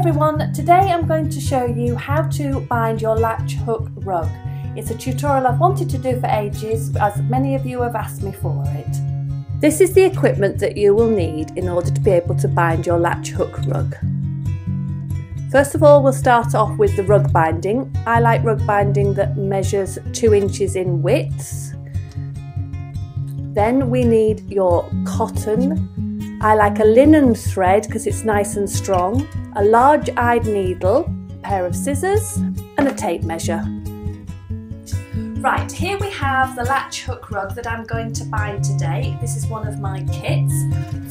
everyone, today I'm going to show you how to bind your latch hook rug. It's a tutorial I've wanted to do for ages, as many of you have asked me for it. This is the equipment that you will need in order to be able to bind your latch hook rug. First of all, we'll start off with the rug binding. I like rug binding that measures 2 inches in width. Then we need your cotton. I like a linen thread because it's nice and strong, a large-eyed needle, a pair of scissors and a tape measure. Right, here we have the latch hook rug that I'm going to bind today. This is one of my kits.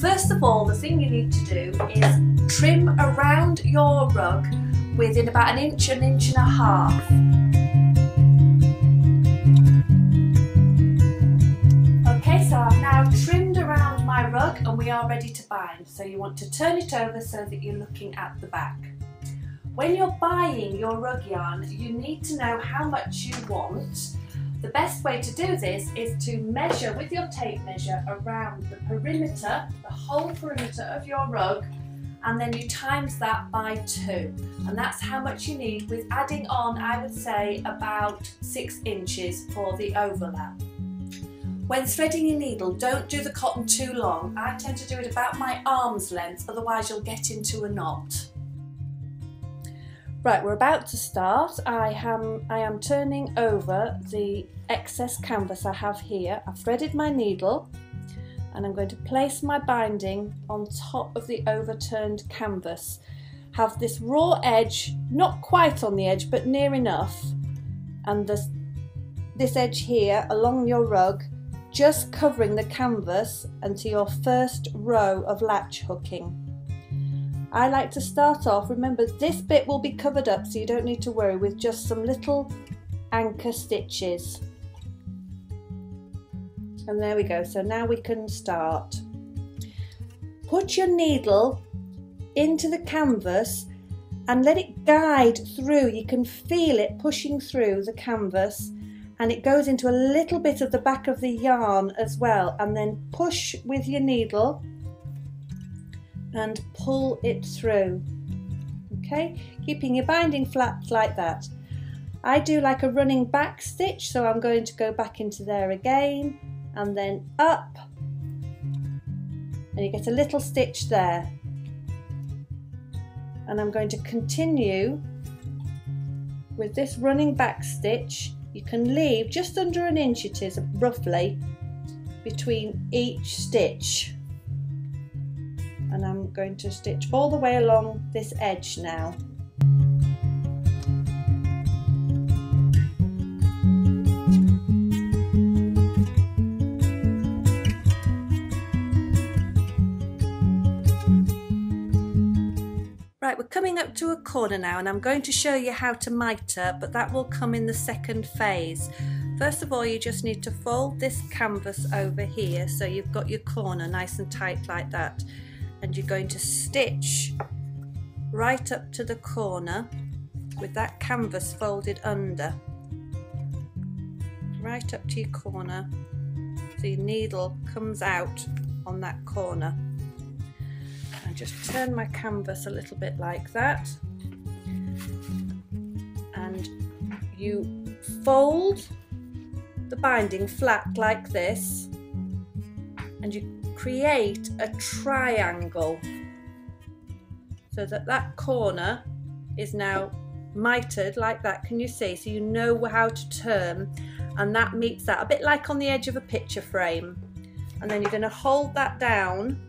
First of all, the thing you need to do is trim around your rug within about an inch and a half. Okay, so I've now trimmed around my rug and we are ready to bind. So you want to turn it over so that you're looking at the back. When you're buying your rug yarn, you need to know how much you want. The best way to do this is to measure with your tape measure around the perimeter, the whole perimeter of your rug, and then you times that by 2. And that's how much you need, with adding on, I would say, about 6 inches for the overlap. When threading your needle, don't do the cotton too long. I tend to do it about my arm's length, otherwise you'll get into a knot. Right, we're about to start. I am turning over the excess canvas I have here. I've threaded my needle and I'm going to place my binding on top of the overturned canvas. Have this raw edge, not quite on the edge, but near enough, and this edge here along your rug, just covering the canvas until your first row of latch hooking. I like to start off, remember this bit will be covered up so you don't need to worry, with just some little anchor stitches. And there we go, so now we can start. Put your needle into the canvas and let it guide through. You can feel it pushing through the canvas, and it goes into a little bit of the back of the yarn as well, and then push with your needle and pull it through. Okay, keeping your binding flat like that. I do like a running back stitch, so I'm going to go back into there again and then up, and you get a little stitch there. And I'm going to continue with this running back stitch. You can leave just under an inch, it is roughly, between each stitch. And I'm going to stitch all the way along this edge now. Right, we're coming up to a corner now, and I'm going to show you how to mitre, but that will come in the second phase. First of all, you just need to fold this canvas over here so you've got your corner nice and tight like that. And you're going to stitch right up to the corner with that canvas folded under, right up to your corner, so your needle comes out on that corner. And just turn my canvas a little bit like that, and you fold the binding flat like this, and you create a triangle so that that corner is now mitered like that. Can you see? So you know how to turn, and that meets that, a bit like on the edge of a picture frame. And then you're going to hold that down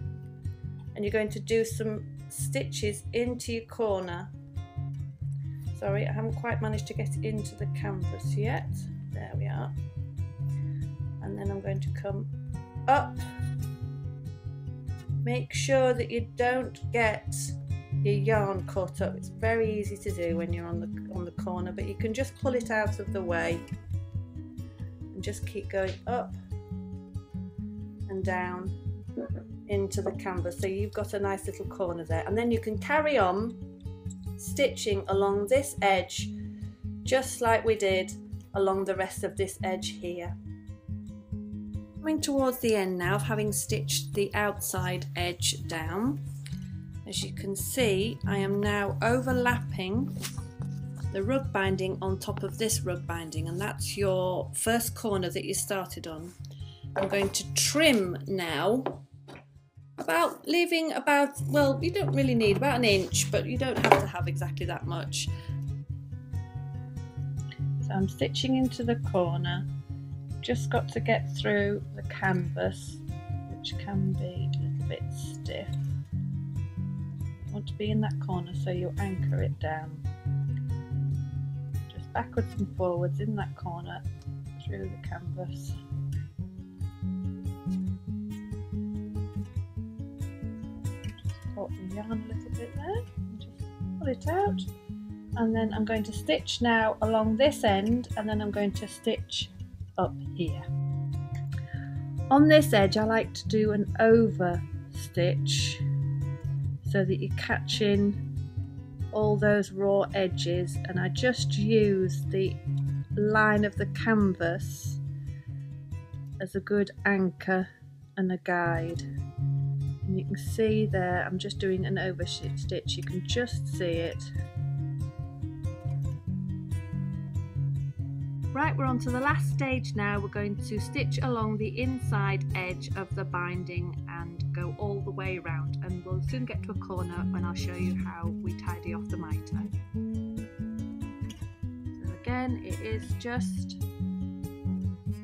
and you're going to do some stitches into your corner. Sorry, I haven't quite managed to get into the canvas yet. There we are. And then I'm going to come up. Make sure that you don't get your yarn caught up. It's very easy to do when you're on the corner, but you can just pull it out of the way and just keep going up and down into the canvas, so you've got a nice little corner there. And then you can carry on stitching along this edge just like we did along the rest of this edge here. Coming towards the end now of having stitched the outside edge down, As you can see, I am now overlapping the rug binding on top of this rug binding, and that's your first corner that you started on. I'm going to trim now, leaving about, well, you don't really need about an inch, but you don't have to have exactly that much. So I'm stitching into the corner, just got to get through the canvas, which can be a little bit stiff. You want to be in that corner so you anchor it down. Just backwards and forwards in that corner through the canvas. Just caught the yarn a little bit there, and just pull it out. And then I'm going to stitch now along this end, and then I'm going to stitch up here. On this edge I like to do an over stitch so that you catch in all those raw edges, and I just use the line of the canvas as a good anchor and a guide. And you can see there I'm just doing an over stitch, you can just see it. Right, we're on to the last stage now. We're going to stitch along the inside edge of the binding and go all the way around, and we'll soon get to a corner when I'll show you how we tidy off the mitre. So again, it is just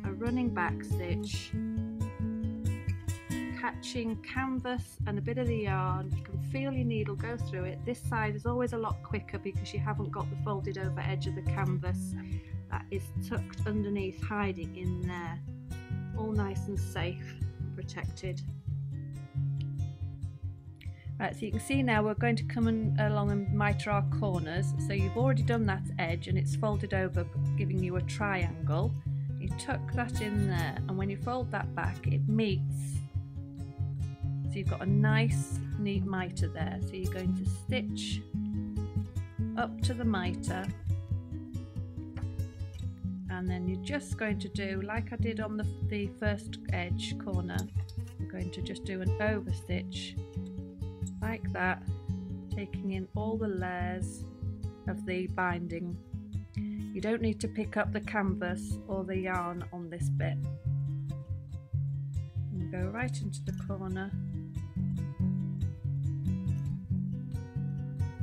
a running back stitch, catching canvas and a bit of the yarn. You can feel your needle go through it. This side is always a lot quicker because you haven't got the folded over edge of the canvas that is tucked underneath, hiding in there, all nice and safe and protected. Right, so you can see now we're going to come along and mitre our corners. So you've already done that edge and it's folded over, giving you a triangle. You tuck that in there, and when you fold that back it meets, so you've got a nice neat mitre there. So you're going to stitch up to the mitre, and then you're just going to do like I did on the first edge corner. You're going to just do an over stitch like that, taking in all the layers of the binding. You don't need to pick up the canvas or the yarn on this bit. And go right into the corner,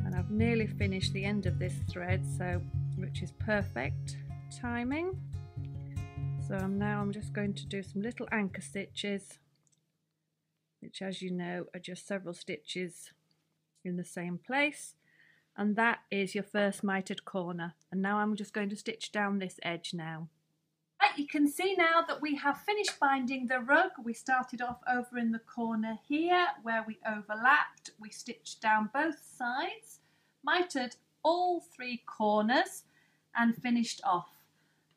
and I've nearly finished the end of this thread, so which is perfect timing. So I'm just going to do some little anchor stitches, which, as you know, are just several stitches in the same place, and that is your first mitered corner. And now I'm just going to stitch down this edge now. Right, you can see now that we have finished binding the rug. We started off over in the corner here where we overlapped. We stitched down both sides, mitered all three corners and finished off.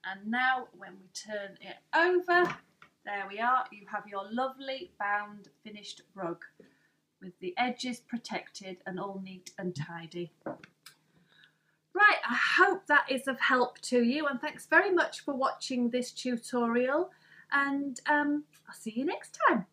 And now when we turn it over, there we are, you have your lovely bound finished rug with the edges protected and all neat and tidy. Right, I hope that is of help to you, and thanks very much for watching this tutorial, and I'll see you next time.